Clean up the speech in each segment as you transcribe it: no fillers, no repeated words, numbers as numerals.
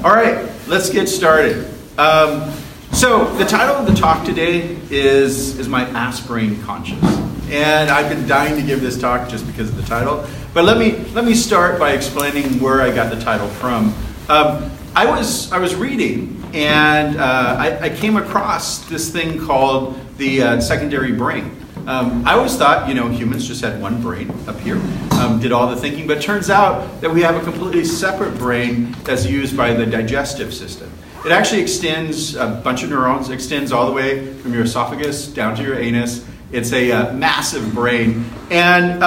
All right, let's get started. So the title of the talk today is my aspirin conscious. And I've been dying to give this talk just because of the title. But let me start by explaining where I got the title from. I was reading, and I came across this thing called the secondary brain. I always thought, humans just had one brain up here, did all the thinking, but it turns out that we have a completely separate brain that's used by the digestive system. It actually extends a bunch of neurons, extends all the way from your esophagus down to your anus. It's a massive brain, and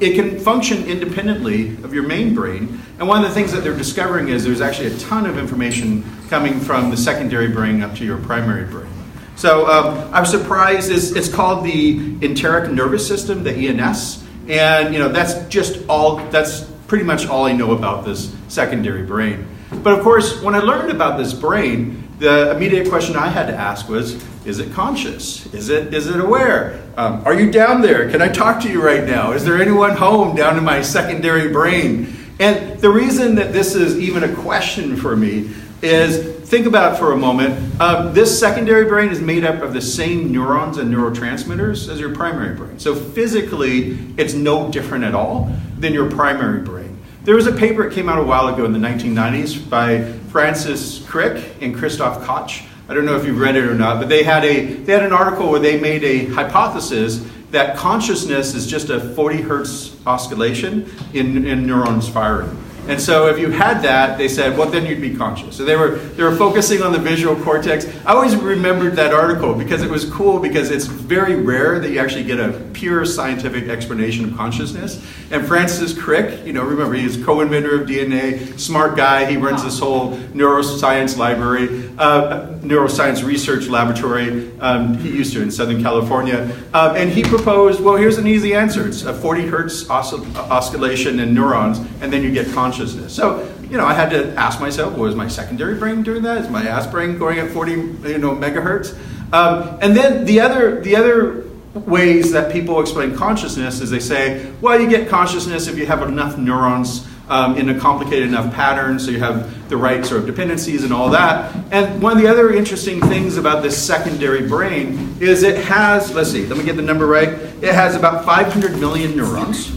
it can function independently of your main brain. And one of the things that they're discovering is there's actually a ton of information coming from the secondary brain up to your primary brain. So I was surprised. It's called the enteric nervous system, the ENS, and that's pretty much all I know about this secondary brain. But of course, when I learned about this brain, the immediate question I had to ask was, is it conscious? Is it aware? Are you down there? Can I talk to you right now? Is there anyone home down in my secondary brain? And the reason that this is even a question for me is, think about it for a moment. This secondary brain is made up of the same neurons and neurotransmitters as your primary brain. So physically, it's no different at all than your primary brain. There was a paper that came out a while ago in the 1990s by Francis Crick and Christoph Koch. I don't know if you've read it or not, but they had an article where they made a hypothesis that consciousness is just a 40 hertz oscillation in neurons firing. And so if you had that, they said, well, then you'd be conscious. So they were focusing on the visual cortex. I always remembered that article because it was cool, because it's very rare that you actually get a pure scientific explanation of consciousness. And Francis Crick, remember, he's co-inventor of DNA, smart guy. He runs this whole neuroscience library, neuroscience research laboratory. He used to in Southern California. And he proposed, well, here's an easy answer. It's a 40 hertz oscillation in neurons, and then you get consciousness. So, I had to ask myself, well, is my secondary brain doing that? Is my aspirin going at 40, megahertz? And then the other ways that people explain consciousness is they say, well, you get consciousness if you have enough neurons in a complicated enough pattern, so you have the right sort of dependencies and all that. And one of the other interesting things about this secondary brain is it has, let me get the number right, it has about 500 million neurons.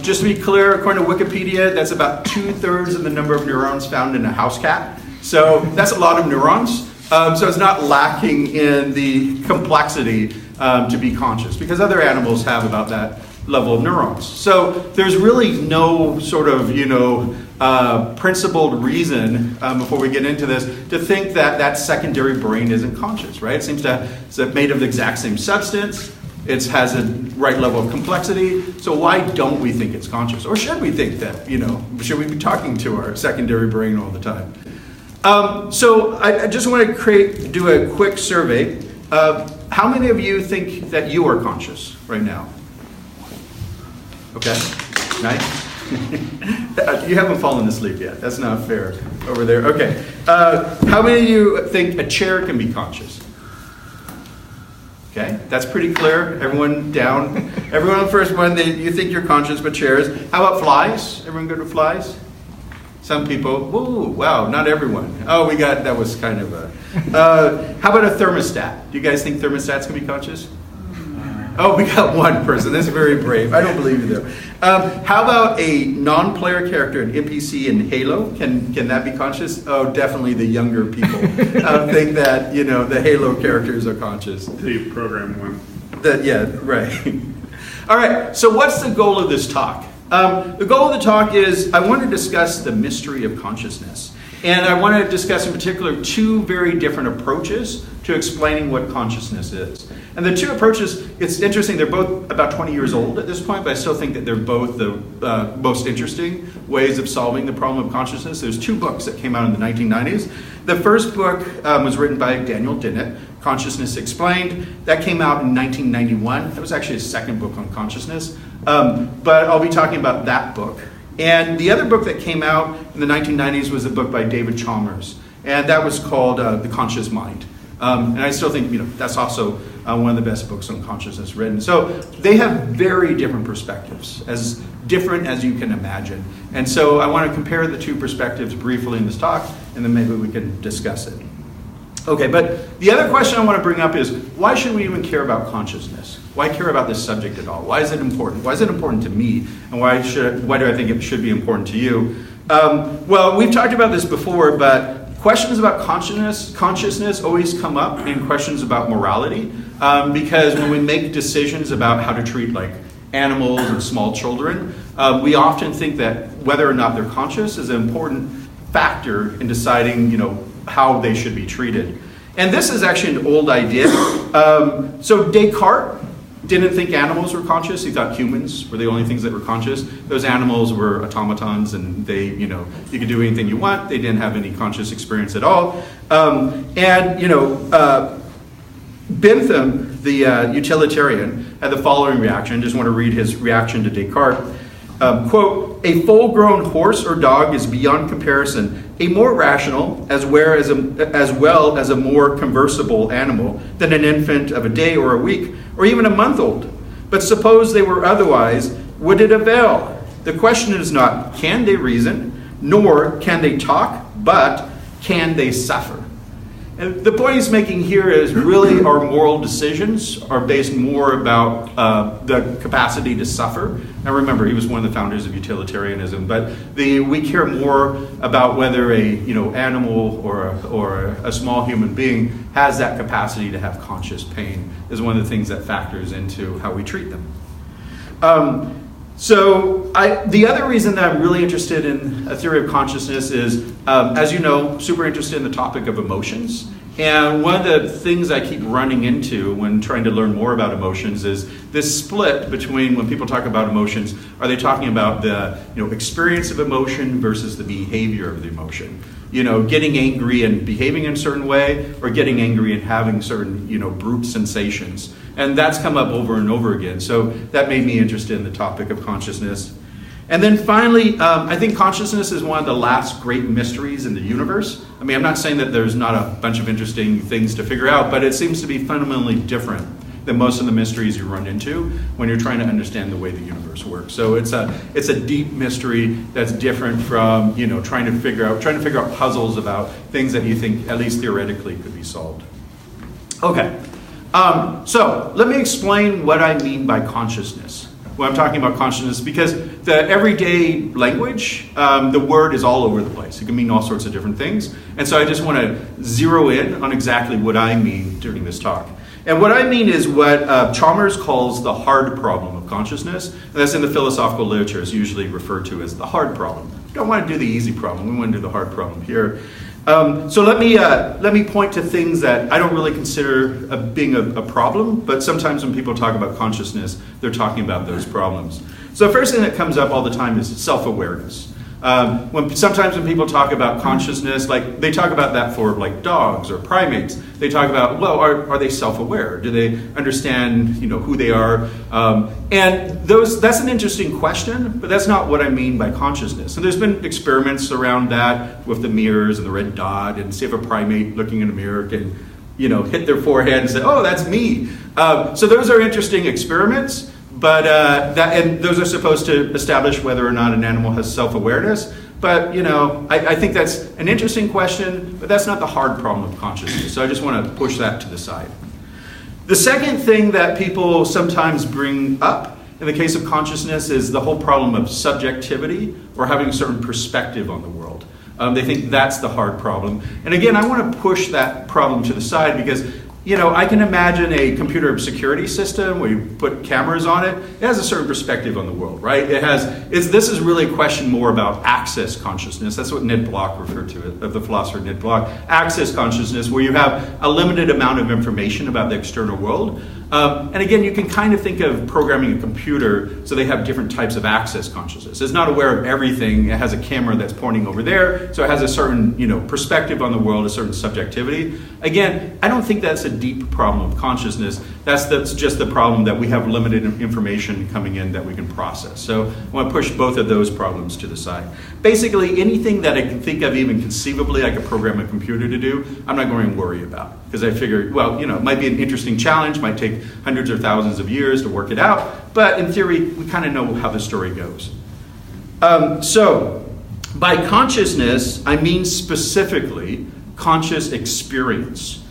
Just to be clear, according to Wikipedia, that's about 2/3 of the number of neurons found in a house cat. So that's a lot of neurons. So it's not lacking in the complexity to be conscious, because other animals have about that level of neurons. So there's really no sort of, principled reason, before we get into this, to think that secondary brain isn't conscious, right? It seems to it's made of the exact same substance. It has a right level of complexity. So why don't we think it's conscious? Or should we think that, should we be talking to our secondary brain all the time? So I just want to do a quick survey. How many of you think that you are conscious right now? Okay, nice. You haven't fallen asleep yet. That's not fair over there. Okay. How many of you think a chair can be conscious? Okay, that's pretty clear. Everyone down. Everyone on the first one, you think you're conscious but chairs. How about flies? Everyone good with flies? Some people, whoa, wow, not everyone. Oh, that was kind of a... how about a thermostat? Do you guys think thermostats can be conscious? Oh, we got one person. That's very brave. I don't believe you, though. How about a non-player character, an NPC in Halo? Can that be conscious? Oh, definitely the younger people think that, the Halo characters are conscious. The program one. Yeah, right. All right, so what's the goal of this talk? The goal of the talk is I want to discuss the mystery of consciousness. And I want to discuss in particular two very different approaches to explaining what consciousness is. And the two approaches, it's interesting, they're both about 20 years old at this point, but I still think that they're both the most interesting ways of solving the problem of consciousness. There's two books that came out in the 1990s. The first book was written by Dennett, Consciousness Explained. That came out in 1991. That was actually his second book on consciousness. But I'll be talking about that book. And the other book that came out in the 1990s was a book by David Chalmers. And that was called The Conscious Mind. And I still think, that's also one of the best books on consciousness written. So they have very different perspectives, as different as you can imagine. And so I want to compare the two perspectives briefly in this talk, and then maybe we can discuss it. Okay, but the other question I want to bring up is, why should we even care about consciousness? Why care about this subject at all? Why is it important? Why is it important to me? And why do I think it should be important to you? Well, we've talked about this before, but questions about consciousness always come up in questions about morality, because when we make decisions about how to treat like animals and small children, we often think that whether or not they're conscious is an important factor in deciding, how they should be treated. And this is actually an old idea. So Descartes didn't think animals were conscious. He thought humans were the only things that were conscious. Those animals were automatons, and they, you could do anything you want. They didn't have any conscious experience at all. Bentham, the utilitarian, had the following reaction. I just want to read his reaction to Descartes. Quote, "A full-grown horse or dog is beyond comparison a more rational as well as a more conversable animal than an infant of a day or a week or even a month old. But suppose they were otherwise, would it avail? The question is not, can they reason, nor can they talk, but can they suffer?" And the point he's making here is really our moral decisions are based more about the capacity to suffer. Now remember, he was one of the founders of utilitarianism, but we care more about whether a animal or a small human being has that capacity to have conscious pain is one of the things that factors into how we treat them. The other reason that I'm really interested in a theory of consciousness is, as you know, super interested in the topic of emotions. And one of the things I keep running into when trying to learn more about emotions is this split between when people talk about emotions, are they talking about the experience of emotion versus the behavior of the emotion? Getting angry and behaving in a certain way, or getting angry and having certain, brute sensations. And that's come up over and over again. So that made me interested in the topic of consciousness. And then finally, I think consciousness is one of the last great mysteries in the universe. I mean, I'm not saying that there's not a bunch of interesting things to figure out, but it seems to be fundamentally different than most of the mysteries you run into when you're trying to understand the way the universe works. So it's a deep mystery that's different from trying to figure out puzzles about things that you think at least theoretically could be solved. Okay, so let me explain what I mean by consciousness when I'm talking about consciousness, because the everyday language, the word is all over the place. It can mean all sorts of different things, and so I just want to zero in on exactly what I mean during this talk. And what I mean is what Chalmers calls the hard problem of consciousness. And that's in the philosophical literature. It's usually referred to as the hard problem. We don't want to do the easy problem. We want to do the hard problem here. So let me point to things that I don't really consider being a problem, but sometimes when people talk about consciousness, they're talking about those problems. So the first thing that comes up all the time is self-awareness. Sometimes when people talk about consciousness, like they talk about that for like dogs or primates, they talk about, well, are they self-aware? Do they understand, who they are? That's an interesting question, but that's not what I mean by consciousness. And there's been experiments around that with the mirrors and the red dot, and see if a primate looking in a mirror can, hit their forehead and say, oh, that's me. So those are interesting experiments. But those are supposed to establish whether or not an animal has self-awareness. But, I think that's an interesting question, but that's not the hard problem of consciousness. So I just want to push that to the side. The second thing that people sometimes bring up in the case of consciousness is the whole problem of subjectivity or having a certain perspective on the world. They think that's the hard problem. And again, I want to push that problem to the side because I can imagine a computer security system where you put cameras on it. It has a certain perspective on the world, right? This is really a question more about access consciousness. That's what Ned Block referred to it, the philosopher Ned Block. Access consciousness, where you have a limited amount of information about the external world. And again, you can kind of think of programming a computer so they have different types of access consciousness. It's not aware of everything. It has a camera that's pointing over there, so it has a certain perspective on the world, a certain subjectivity. Again, I don't think that's a deep problem of consciousness. That's just the problem that we have limited information coming in that we can process. So I want to push both of those problems to the side. Basically, anything that I can think of even conceivably I could program a computer to do, I'm not going to worry about. Because I figured, well, it might be an interesting challenge, might take hundreds or thousands of years to work it out, but in theory, we kind of know how the story goes. So, by consciousness, I mean specifically conscious experience.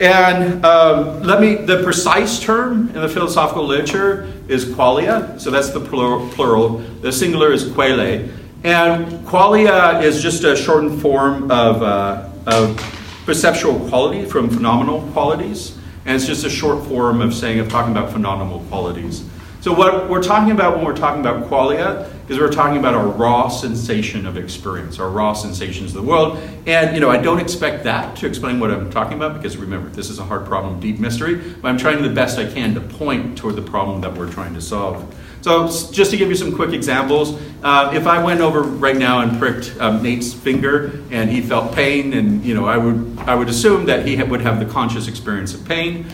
And the precise term in the philosophical literature is qualia, so that's the plural. The singular is quale. And qualia is just a shortened form of perceptual quality from phenomenal qualities, and it's just a short form of talking about phenomenal qualities. So what we're talking about when we're talking about qualia is we're talking about our raw sensation of experience, our raw sensations of the world. And I don't expect that to explain what I'm talking about, because remember, this is a hard problem, deep mystery, but I'm trying the best I can to point toward the problem that we're trying to solve. So just to give you some quick examples, if I went over right now and pricked Nate's finger and he felt pain, and I would assume that he would have the conscious experience of pain.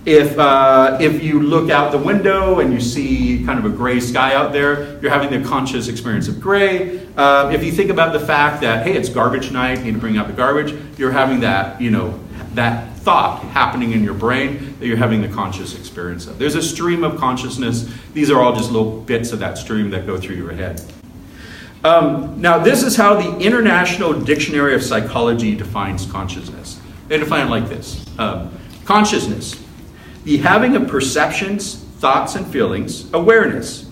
If you look out the window and you see kind of a gray sky out there, you're having the conscious experience of gray. If you think about the fact that, hey, it's garbage night, you need to bring out the garbage, you're having that, that thought happening in your brain that you're having the conscious experience of. There's a stream of consciousness. These are all just little bits of that stream that go through your head. Now, this is how the International Dictionary of Psychology defines consciousness. They define it like this. Consciousness, the having of perceptions, thoughts, and feelings, awareness.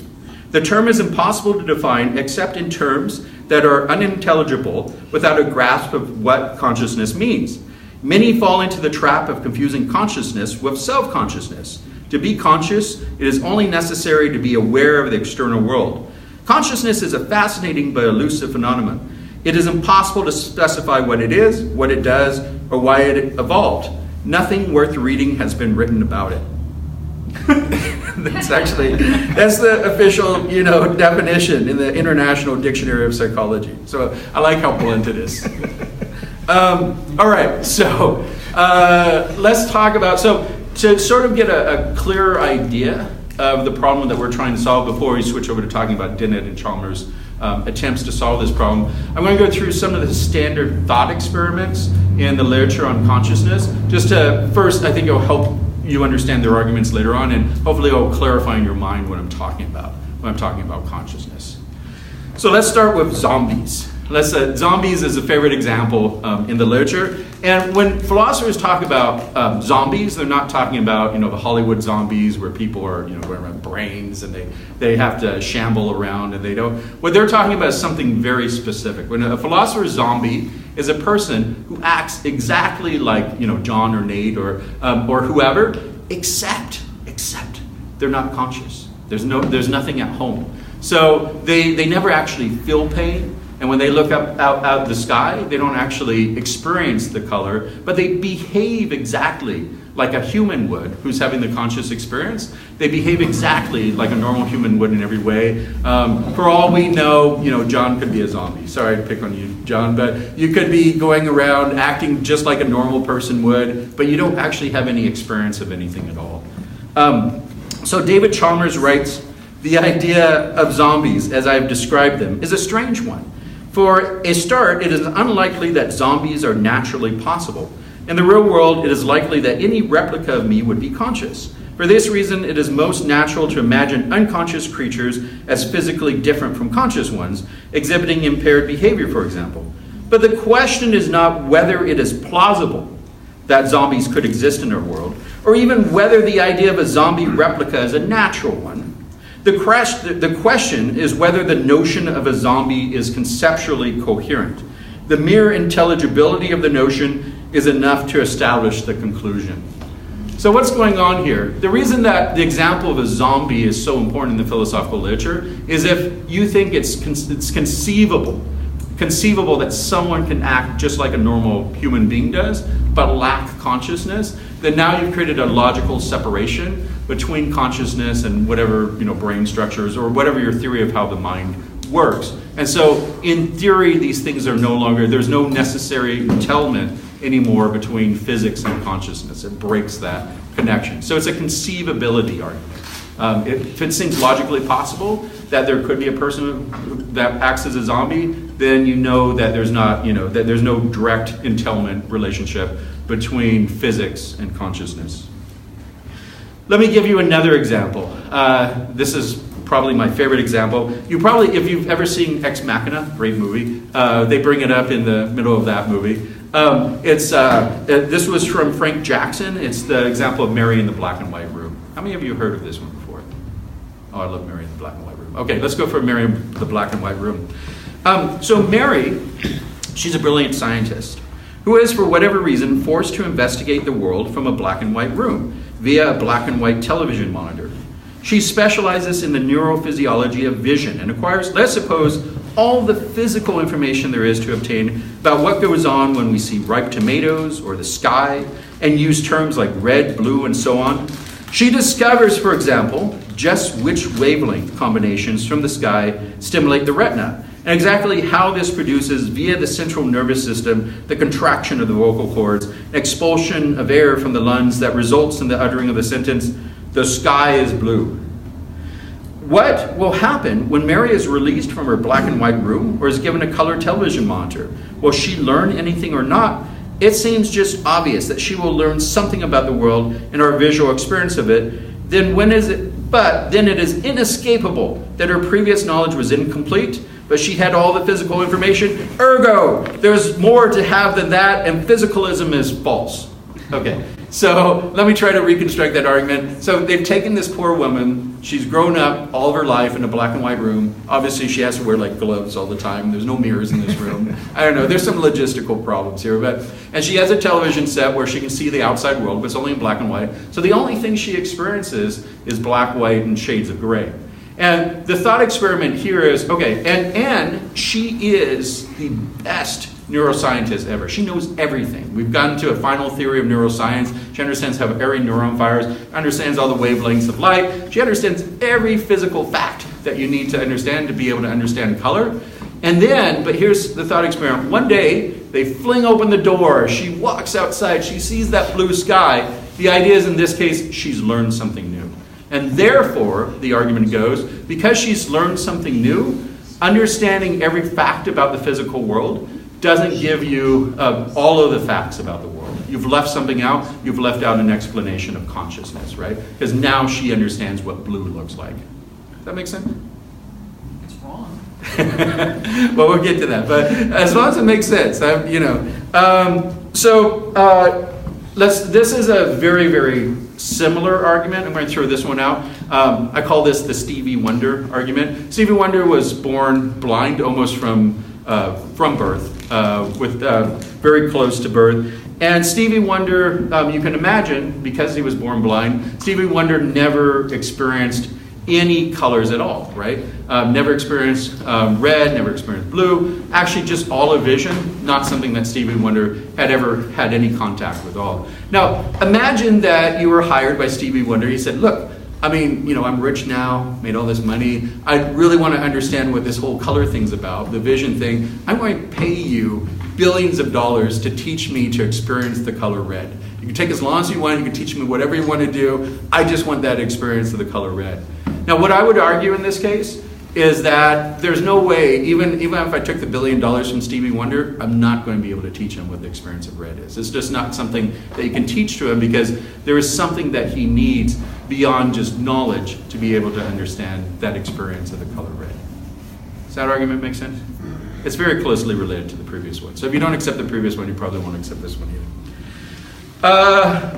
The term is impossible to define except in terms that are unintelligible without a grasp of what consciousness means. Many fall into the trap of confusing consciousness with self-consciousness. To be conscious, it is only necessary to be aware of the external world. Consciousness is a fascinating but elusive phenomenon. It is impossible to specify what it is, what it does, or why it evolved. Nothing worth reading has been written about it. That's the official, definition in the International Dictionary of Psychology. So I like how blunt it is. All right, so let's talk about, to sort of get a clearer idea of the problem that we're trying to solve before we switch over to talking about Dennett and Chalmers' attempts to solve this problem, I'm going to go through some of the standard thought experiments in the literature on consciousness. Just to, first, I think it'll help you understand their arguments later on, and hopefully it'll clarify in your mind what I'm talking about when I'm talking about consciousness. So let's start with zombies. Zombies is a favorite example in the literature. And when philosophers talk about zombies, they're not talking about the Hollywood zombies where people are going around brains and they have to shamble around and they don't. What they're talking about is something very specific. When a philosopher's zombie is a person who acts exactly like John or Nate or whoever, except they're not conscious. There's nothing at home. So they never actually feel pain. And when they look out the sky, they don't actually experience the color, but they behave exactly like a human would who's having the conscious experience. They behave exactly like a normal human would in every way. For all we know, John could be a zombie. Sorry to pick on you, John, but you could be going around acting just like a normal person would, but you don't actually have any experience of anything at all. So David Chalmers writes, the idea of zombies, as I've described them, is a strange one. For a start, it is unlikely that zombies are naturally possible. In the real world, it is likely that any replica of me would be conscious. For this reason, it is most natural to imagine unconscious creatures as physically different from conscious ones, exhibiting impaired behavior, for example. But the question is not whether it is plausible that zombies could exist in our world, or even whether the idea of a zombie replica is a natural one. The question is whether the notion of a zombie is conceptually coherent. The mere intelligibility of the notion is enough to establish the conclusion. So what's going on here? The reason that the example of a zombie is so important in the philosophical literature is if you think it's conceivable that someone can act just like a normal human being does, but lack consciousness, then now you've created a logical separation between consciousness and whatever, brain structures or whatever your theory of how the mind works. And so in theory, these things are no longer, there's no necessary entailment anymore between physics and consciousness. It breaks that connection. So it's a conceivability argument. If it seems logically possible that there could be a person that acts as a zombie, then you know that there's not, that there's no direct entailment relationship between physics and consciousness. Let me give you another example. This is probably my favorite example. You probably, if you've ever seen Ex Machina, great movie, they bring it up in the middle of that movie. This was from Frank Jackson. It's the example of Mary in the Black and White Room. How many of you heard of this one before? Oh, I love Mary in the Black and White Room. Okay, let's go for Mary in the Black and White Room. So Mary, she's a brilliant scientist who is, for whatever reason, forced to investigate the world from a black and white room via a black and white television monitor. She specializes in the neurophysiology of vision and acquires, let's suppose, all the physical information there is to obtain about what goes on when we see ripe tomatoes or the sky, and use terms like red, blue, and so on. She discovers, for example, just which wavelength combinations from the sky stimulate the retina, and exactly how this produces, via the central nervous system, the contraction of the vocal cords, expulsion of air from the lungs that results in the uttering of the sentence, "The sky is blue." What will happen when Mary is released from her black and white room or is given a color television monitor? Will she learn anything or not? It seems just obvious that she will learn something about the world and our visual experience of it. Then it is inescapable that her previous knowledge was incomplete, but she had all the physical information. Ergo, there's more to have than that, and physicalism is false. Okay, so let me try to reconstruct that argument. So they've taken this poor woman. She's grown up all of her life in a black and white room. Obviously, she has to wear like gloves all the time. There's no mirrors in this room. I don't know. There's some logistical problems here, and she has a television set where she can see the outside world, but it's only in black and white. So the only thing she experiences is black, white, and shades of gray. And the thought experiment here is, okay, and she is the best neuroscientist ever. She knows everything. We've gotten to a final theory of neuroscience. She understands how every neuron fires, understands all the wavelengths of light. She understands every physical fact that you need to understand to be able to understand color. And then, but here's the thought experiment. One day, they fling open the door. She walks outside. She sees that blue sky. The idea is, in this case, she's learned something new. And therefore, the argument goes, because she's learned something new, understanding every fact about the physical world doesn't give you all of the facts about the world. You've left something out. You've left out an explanation of consciousness, right? Because now she understands what blue looks like. Does that make sense? It's wrong. Well, we'll get to that. But as long as it makes sense, this is a very, very similar argument. I'm going to throw this one out. I call this the Stevie Wonder argument. Stevie Wonder was born blind almost from birth, very close to birth. And Stevie Wonder, you can imagine, because he was born blind, Stevie Wonder never experienced any colors at all, right? Never experienced red, never experienced blue. Actually, just all of vision, not something that Stevie Wonder had ever had any contact with all. Now, imagine that you were hired by Stevie Wonder. He said, look, I'm rich now, made all this money. I really want to understand what this whole color thing's about, the vision thing. I'm going to pay you billions of dollars to teach me to experience the color red. You can take as long as you want. You can teach me whatever you want to do. I just want that experience of the color red. Now, what I would argue in this case is that there's no way, even if I took the $1 billion from Stevie Wonder, I'm not going to be able to teach him what the experience of red is. It's just not something that you can teach to him, because there is something that he needs beyond just knowledge to be able to understand that experience of the color red. Does that argument make sense? It's very closely related to the previous one. So if you don't accept the previous one, you probably won't accept this one either.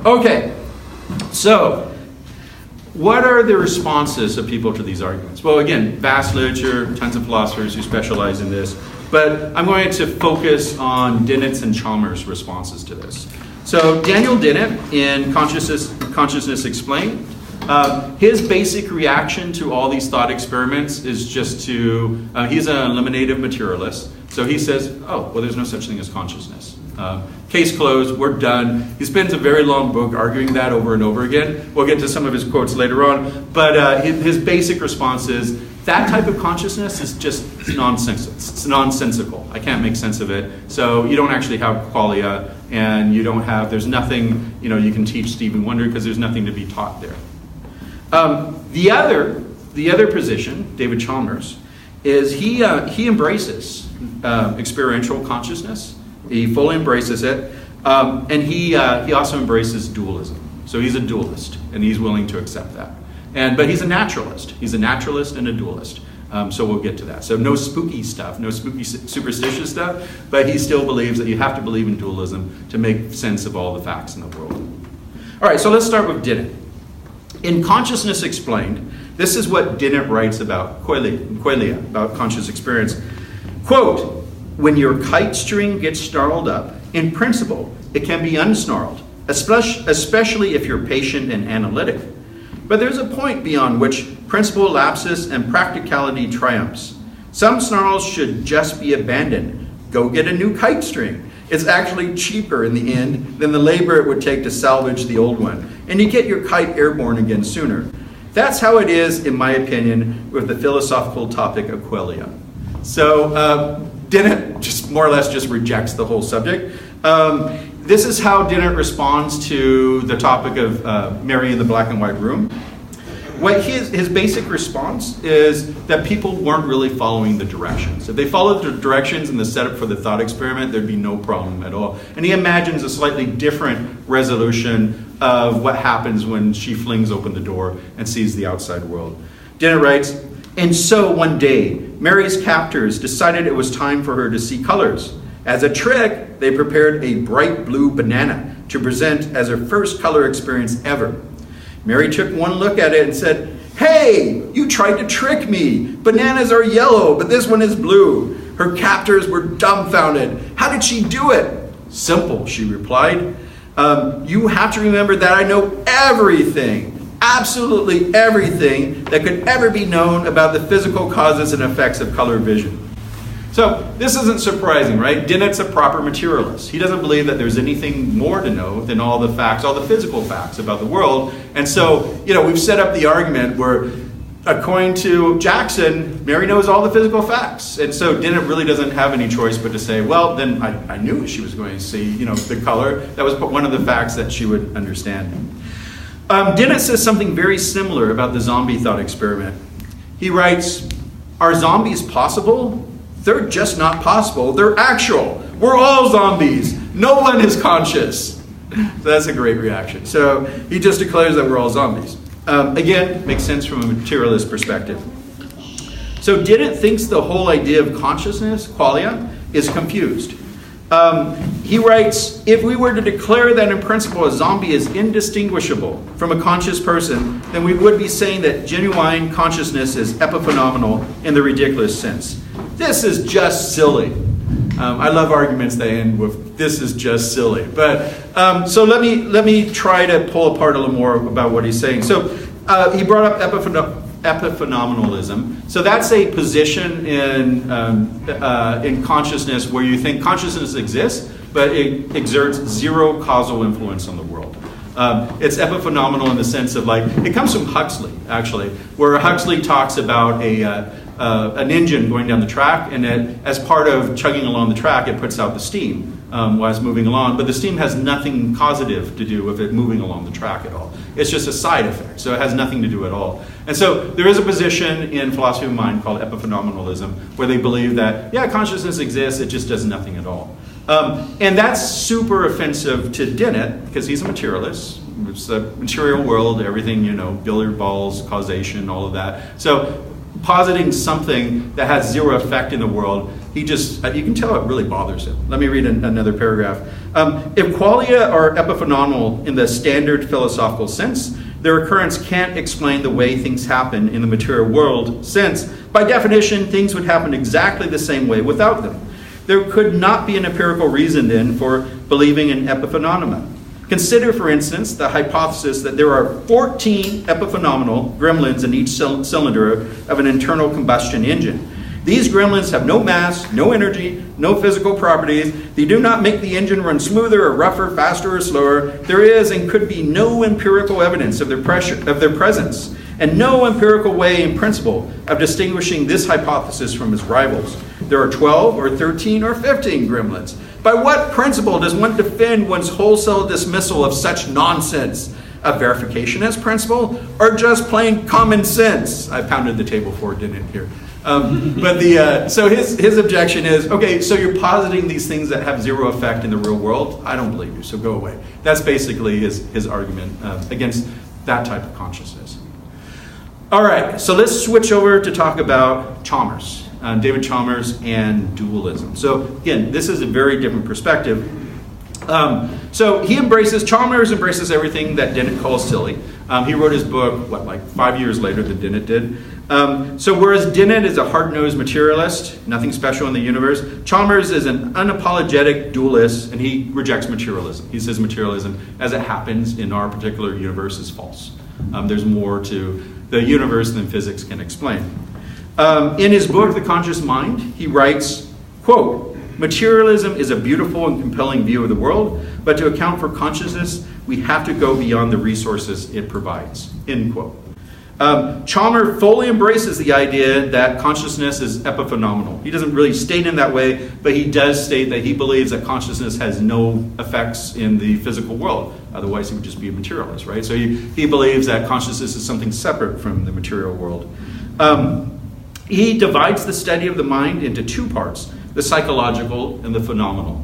Okay, so what are the responses of people to these arguments? Well, again, vast literature, tons of philosophers who specialize in this, but I'm going to focus on Dennett's and Chalmers' responses to this. So Daniel Dennett, in Consciousness Explained, his basic reaction to all these thought experiments is just to, he's an eliminative materialist, So he says, oh, well, there's no such thing as consciousness. Case closed, we're done. He spends a very long book arguing that over and over again. We'll get to some of his quotes later on. But his basic response is, that type of consciousness is just nonsensical. It's nonsensical. I can't make sense of it. So you don't actually have qualia, and there's nothing, you can teach Stevie Wonder because there's nothing to be taught there. The other position, David Chalmers, is he embraces experiential consciousness. He fully embraces it, and he also embraces dualism. So he's a dualist, and he's willing to accept that. But he's a naturalist. He's a naturalist and a dualist. So we'll get to that. So no spooky stuff, no spooky superstitious stuff, but he still believes that you have to believe in dualism to make sense of all the facts in the world. All right, so let's start with Dennett. In Consciousness Explained, this is what Dennett writes about qualia, about conscious experience. Quote, when your kite string gets snarled up, in principle, it can be unsnarled, especially if you're patient and analytic. But there's a point beyond which principle lapses and practicality triumphs. Some snarls should just be abandoned. Go get a new kite string. It's actually cheaper in the end than the labor it would take to salvage the old one, and you get your kite airborne again sooner. That's how it is, in my opinion, with the philosophical topic of qualia. So Dennett just more or less just rejects the whole subject. This is how Dennett responds to the topic of Mary in the black and white room. What his basic response is that people weren't really following the directions. If they followed the directions in the setup for the thought experiment, there'd be no problem at all. And he imagines a slightly different resolution of what happens when she flings open the door and sees the outside world. Dennett writes, and so one day, Mary's captors decided it was time for her to see colors. As a trick, they prepared a bright blue banana to present as her first color experience ever. Mary took one look at it and said, hey, you tried to trick me. Bananas are yellow, but this one is blue. Her captors were dumbfounded. How did she do it? Simple, she replied. You have to remember that I know everything, absolutely everything that could ever be known about the physical causes and effects of color vision. So this isn't surprising, right? Dennett's a proper materialist. He doesn't believe that there's anything more to know than all the facts, all the physical facts about the world. And so, we've set up the argument where, according to Jackson, Mary knows all the physical facts. And so Dennett really doesn't have any choice but to say, well, then I knew she was going to see, the color. That was one of the facts that she would understand. Dennett says something very similar about the zombie thought experiment. He writes, are zombies possible? They're just not possible. They're actual. We're all zombies. No one is conscious. So that's a great reaction. So he just declares that we're all zombies. Again, makes sense from a materialist perspective. So Dennett thinks the whole idea of consciousness, qualia, is confused. He writes, if we were to declare that in principle a zombie is indistinguishable from a conscious person, then we would be saying that genuine consciousness is epiphenomenal in the ridiculous sense. This is just silly. I love arguments that end with "this is just silly." But so let me try to pull apart a little more about what he's saying. So he brought up epiphenomenalism. So that's a position in consciousness where you think consciousness exists, but it exerts zero causal influence on the world. It's epiphenomenal in the sense of it comes from Huxley, actually, where Huxley talks about an engine going down the track, and as part of chugging along the track, it puts out the steam while it's moving along. But the steam has nothing causative to do with it moving along the track at all. It's just a side effect, so it has nothing to do at all. And so there is a position in philosophy of mind called epiphenomenalism, where they believe that, consciousness exists, it just does nothing at all. And that's super offensive to Dennett, because he's a materialist. It's a material world, everything, billiard balls, causation, all of that. So positing something that has zero effect in the world, you can tell it really bothers him. Let me read another paragraph. If qualia are epiphenomenal in the standard philosophical sense, their occurrence can't explain the way things happen in the material world, since, by definition, things would happen exactly the same way without them. There could not be an empirical reason, then, for believing in epiphenomena. Consider, for instance, the hypothesis that there are 14 epiphenomenal gremlins in each cylinder of an internal combustion engine. These gremlins have no mass, no energy, no physical properties. They do not make the engine run smoother or rougher, faster or slower. There is and could be no empirical evidence of their presence, and no empirical way in principle of distinguishing this hypothesis from its rivals. There are 12 or 13 or 15 gremlins. By what principle does one defend one's wholesale dismissal of such nonsense? A verificationist principle, or just plain common sense? I pounded the table for Dennett here. So his objection is, okay, so you're positing these things that have zero effect in the real world? I don't believe you, so go away. That's basically his argument against that type of consciousness. All right, so let's switch over to talk about Chalmers, David Chalmers and dualism. So again, this is a very different perspective. So Chalmers embraces everything that Dennett calls silly. He wrote his book, 5 years later than Dennett did. So whereas Dennett is a hard-nosed materialist, nothing special in the universe, Chalmers is an unapologetic dualist, and he rejects materialism. He says materialism, as it happens in our particular universe, is false. There's more to the universe than physics can explain. In his book, The Conscious Mind, he writes, quote, "Materialism is a beautiful and compelling view of the world, but to account for consciousness, we have to go beyond the resources it provides," end quote. Chalmers fully embraces the idea that consciousness is epiphenomenal. He doesn't really state in that way, but he does state that he believes that consciousness has no effects in the physical world. Otherwise, he would just be a materialist, right? So he believes that consciousness is something separate from the material world. He divides the study of the mind into two parts: the psychological and the phenomenal.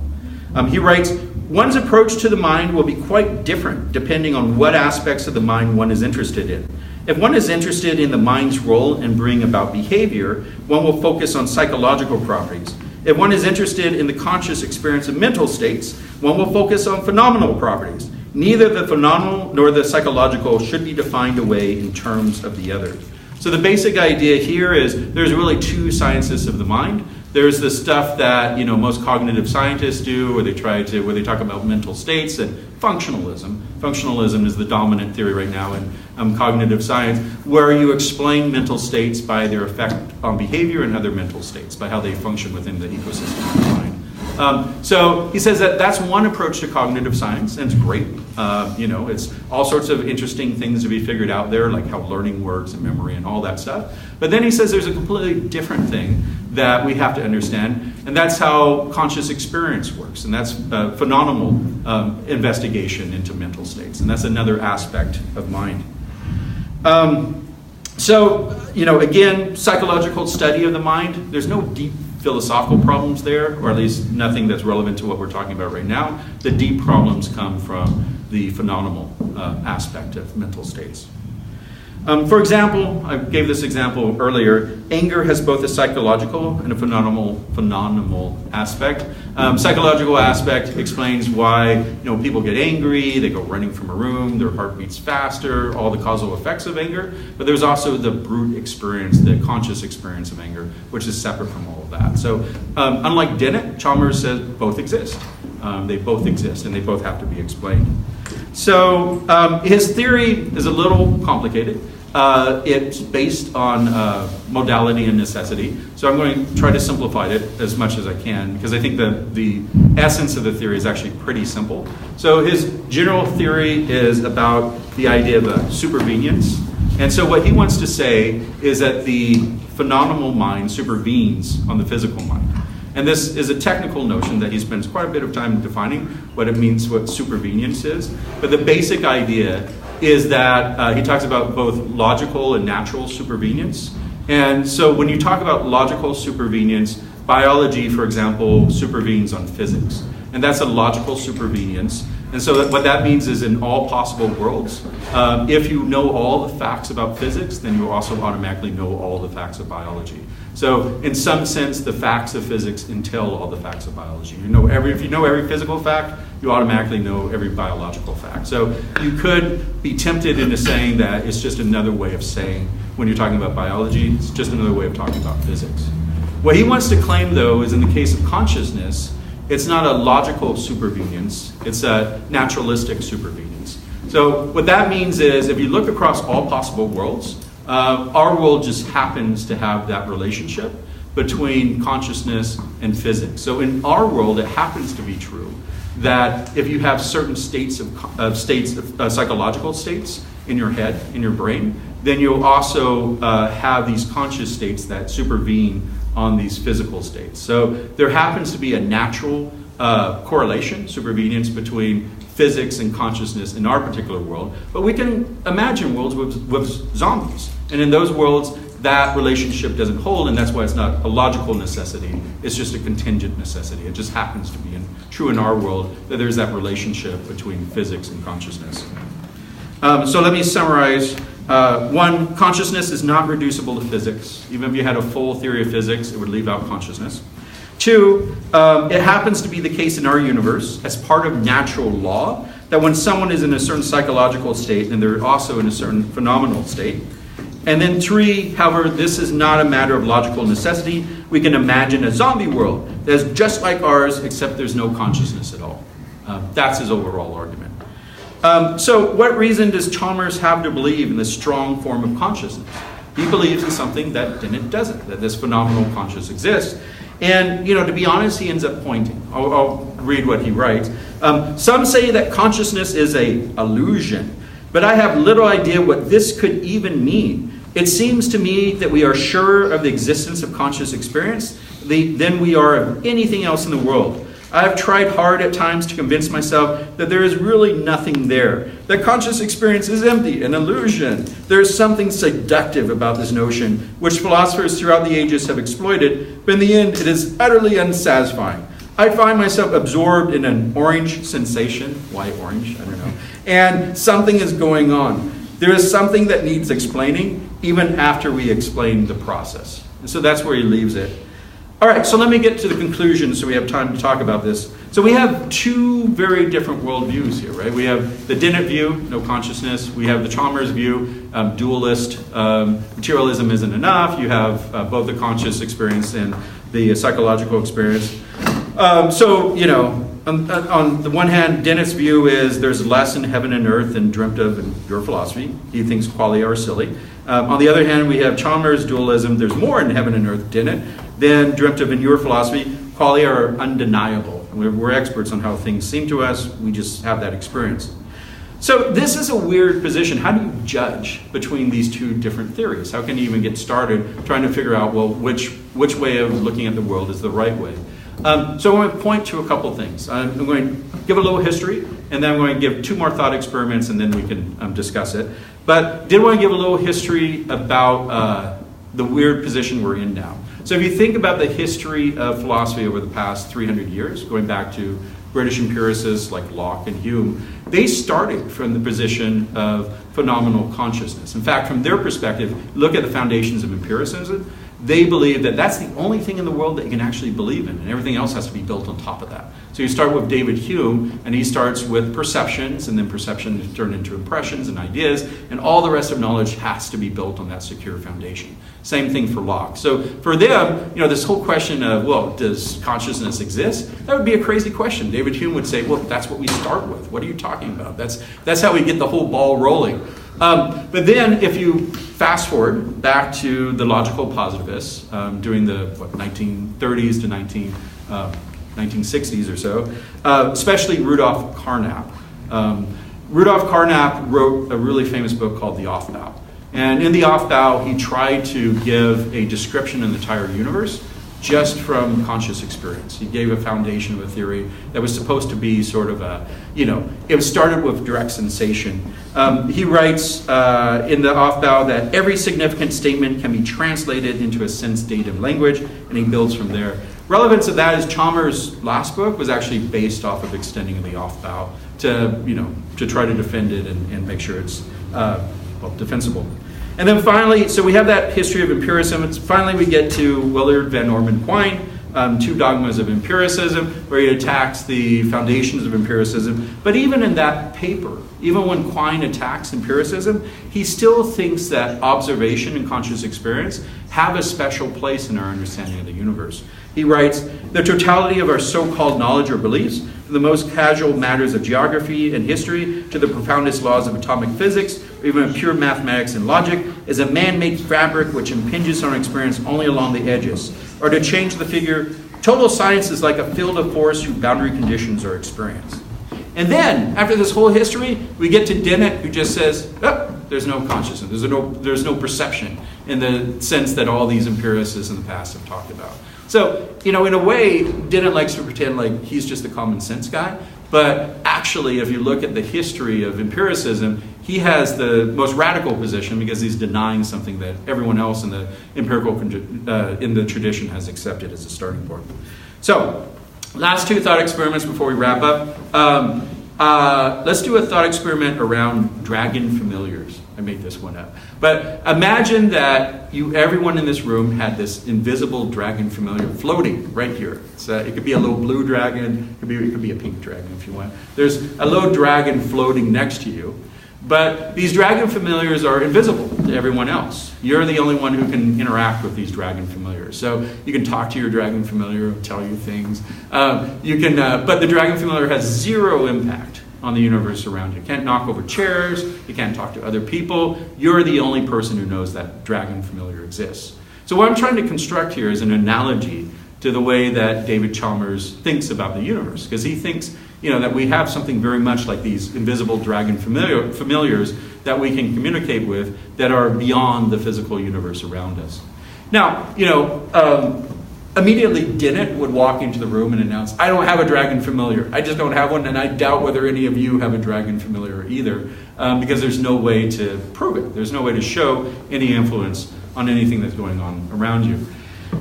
He writes, "One's approach to the mind will be quite different depending on what aspects of the mind one is interested in. If one is interested in the mind's role in bringing about behavior, one will focus on psychological properties. If one is interested in the conscious experience of mental states, one will focus on phenomenal properties. Neither the phenomenal nor the psychological should be defined away in terms of the other." So the basic idea here is there's really two sciences of the mind. There's the stuff that most cognitive scientists do, where they talk about mental states, and functionalism. Functionalism is the dominant theory right now in cognitive science, where you explain mental states by their effect on behavior and other mental states, by how they function within the ecosystem of the mind. So he says that that's one approach to cognitive science, and it's great. It's all sorts of interesting things to be figured out there, like how learning works and memory and all that stuff. But then he says there's a completely different thing that we have to understand, and that's how conscious experience works, and that's phenomenal investigation into mental states, and that's another aspect of mind. Again, psychological study of the mind, there's no deep philosophical problems there, or at least nothing that's relevant to what we're talking about right now. The deep problems come from the phenomenal aspect of mental states. For example, I gave this example earlier, anger has both a psychological and a phenomenal aspect. Psychological aspect explains why people get angry, they go running from a room, their heart beats faster, all the causal effects of anger. But there's also the brute experience, the conscious experience of anger, which is separate from all of that. So unlike Dennett, Chalmers says both exist. They both exist, and they both have to be explained. So his theory is a little complicated. It's based on modality and necessity. So I'm going to try to simplify it as much as I can, because I think the essence of the theory is actually pretty simple. So his general theory is about the idea of supervenience. And so what he wants to say is that the phenomenal mind supervenes on the physical mind. And this is a technical notion that he spends quite a bit of time defining what it means, what supervenience is. But the basic idea is that he talks about both logical and natural supervenience. And so when you talk about logical supervenience, biology, for example, supervenes on physics. And that's a logical supervenience. And so what that means is in all possible worlds, if you know all the facts about physics, then you also automatically know all the facts of biology. So in some sense, the facts of physics entail all the facts of biology. If you know every physical fact, you automatically know every biological fact. So you could be tempted into saying that it's just another way of saying, when you're talking about biology, it's just another way of talking about physics. What he wants to claim, though, is in the case of consciousness, it's not a logical supervenience, it's a naturalistic supervenience. So what that means is, if you look across all possible worlds, our world just happens to have that relationship, between consciousness and physics. So in our world, it happens to be true that if you have certain psychological states in your head, in your brain, then you'll also have these conscious states that supervene on these physical states. So there happens to be a natural correlation, supervenience between physics and consciousness in our particular world, but we can imagine worlds with zombies. And in those worlds, that relationship doesn't hold, and that's why it's not a logical necessity. It's just a contingent necessity. It just happens to be true in our world that there's that relationship between physics and consciousness. So let me summarize. One, consciousness is not reducible to physics. Even if you had a full theory of physics, it would leave out consciousness. Two, it happens to be the case in our universe as part of natural law that when someone is in a certain psychological state, then they're also in a certain phenomenal state. And then three, however, this is not a matter of logical necessity. We can imagine a zombie world that's just like ours, except there's no consciousness at all. That's his overall argument. So what reason does Chalmers have to believe in this strong form of consciousness? He believes in something that Dennett doesn't, that this phenomenal consciousness exists. And, to be honest, he ends up pointing. I'll read what he writes. Some say that consciousness is an illusion, but I have little idea what this could even mean. It seems to me that we are surer of the existence of conscious experience than we are of anything else in the world. I have tried hard at times to convince myself that there is really nothing there, that conscious experience is empty, an illusion. There is something seductive about this notion, which philosophers throughout the ages have exploited, but in the end it is utterly unsatisfying. I find myself absorbed in an orange sensation. Why orange? I don't know. And something is going on. There is something that needs explaining, even after we explain the process. And so that's where he leaves it. All right, so let me get to the conclusion so we have time to talk about this. So we have two very different worldviews here, right? We have the Dennett view, no consciousness. We have the Chalmers view, dualist. Materialism isn't enough. You have both the conscious experience and the psychological experience. On the one hand, Dennett's view is there's less in heaven and earth than dreamt of in your philosophy. He thinks qualia are silly. On the other hand, we have Chalmers' dualism. There's more in heaven and earth, Dennett, than dreamt of in your philosophy. Qualia are undeniable. We're experts on how things seem to us. We just have that experience. So this is a weird position. How do you judge between these two different theories? How can you even get started trying to figure out, well, which way of looking at the world is the right way? So I'm going to point to a couple things. I'm going to give a little history, and then I'm going to give two more thought experiments, and then we can discuss it. But did want to give a little history about the weird position we're in now. So if you think about the history of philosophy over the past 300 years, going back to British empiricists like Locke and Hume, they started from the position of phenomenal consciousness. In fact, from their perspective, look at the foundations of empiricism. They believe that that's the only thing in the world that you can actually believe in, and everything else has to be built on top of that. So you start with David Hume, and he starts with perceptions, and then perceptions turn into impressions and ideas, and all the rest of knowledge has to be built on that secure foundation. Same thing for Locke. So for them, this whole question of, well, does consciousness exist? That would be a crazy question. David Hume would say, well, that's what we start with. What are you talking about? That's how we get the whole ball rolling. But then if you fast forward back to the logical positivists during the 1930s to 1960s or so, especially Rudolf Carnap. Rudolf Carnap wrote a really famous book called The Aufbau. And in The Aufbau, he tried to give a description of the entire universe just from conscious experience. He gave a foundation of a theory that was supposed to be sort of it started with direct sensation. He writes in the Aufbau that every significant statement can be translated into a sense-dative language, and he builds from there. Relevance of that is Chalmers' last book was actually based off of extending the Aufbau to try to defend it and make sure it's defensible. And then finally, so we have that history of empiricism. Finally, we get to Willard Van Orman Quine, Two Dogmas of Empiricism, where he attacks the foundations of empiricism. But even in that paper, even when Quine attacks empiricism, he still thinks that observation and conscious experience have a special place in our understanding of the universe. He writes, the totality of our so-called knowledge or beliefs from the most casual matters of geography and history to the profoundest laws of atomic physics, or even of pure mathematics and logic, is a man-made fabric which impinges on experience only along the edges. Or to change the figure, total science is like a field of forest whose boundary conditions are experienced. And then, after this whole history, we get to Dennett, who just says, oh, there's no consciousness, there's no perception in the sense that all these empiricists in the past have talked about. So, in a way, Dennett likes to pretend like he's just a common sense guy, but actually, if you look at the history of empiricism, he has the most radical position because he's denying something that everyone else in the empirical in the tradition has accepted as a starting point. So, last two thought experiments before we wrap up. Let's do a thought experiment around dragon familiars. I made this one up. But imagine that everyone in this room had this invisible dragon familiar floating right here. It could be a little blue dragon, it could be a pink dragon if you want. There's a little dragon floating next to you. But these dragon familiars are invisible to everyone else. You're the only one who can interact with these dragon familiars. So you can talk to your dragon familiar, tell you things. But the dragon familiar has zero impact on the universe around you. You can't knock over chairs. You can't talk to other people. You're the only person who knows that dragon familiar exists. So what I'm trying to construct here is an analogy to the way that David Chalmers thinks about the universe, because he thinks that we have something very much like these invisible dragon familiars that we can communicate with that are beyond the physical universe around us. Now, immediately Dennett would walk into the room and announce, I don't have a dragon familiar. I just don't have one, and I doubt whether any of you have a dragon familiar either, because there's no way to prove it. There's no way to show any influence on anything that's going on around you.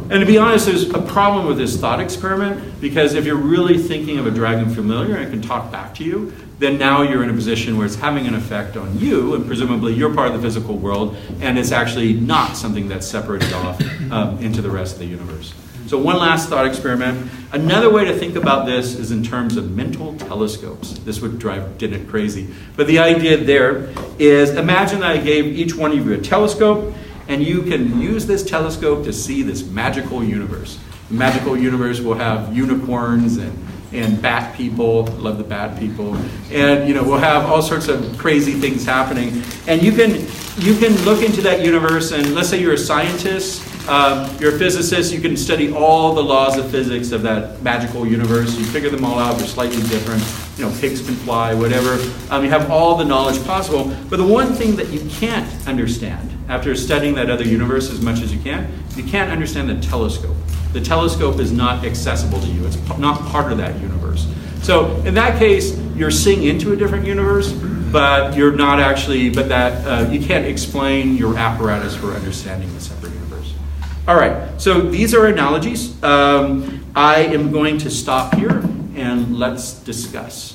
And to be honest, there's a problem with this thought experiment, because if you're really thinking of a dragon familiar and it can talk back to you, then now you're in a position where it's having an effect on you, and presumably you're part of the physical world, and it's actually not something that's separated off into the rest of the universe. So one last thought experiment. Another way to think about this is in terms of mental telescopes. This would drive Dennett crazy. But the idea there is, imagine that I gave each one of you a telescope, and you can use this telescope to see this magical universe. The magical universe will have unicorns and bat people. I love the bat people. And we'll have all sorts of crazy things happening. And you can look into that universe, and let's say you're a scientist, you're a physicist, you can study all the laws of physics of that magical universe. You figure them all out, they're slightly different. Pigs can fly, whatever. You have all the knowledge possible. But the one thing that you can't understand, after studying that other universe as much as you can't understand the telescope. The telescope is not accessible to you. It's not part of that universe. So in that case, you're seeing into a different universe, but you're not actually, you can't explain your apparatus for understanding the separate universe. All right, so these are analogies. I am going to stop here and let's discuss.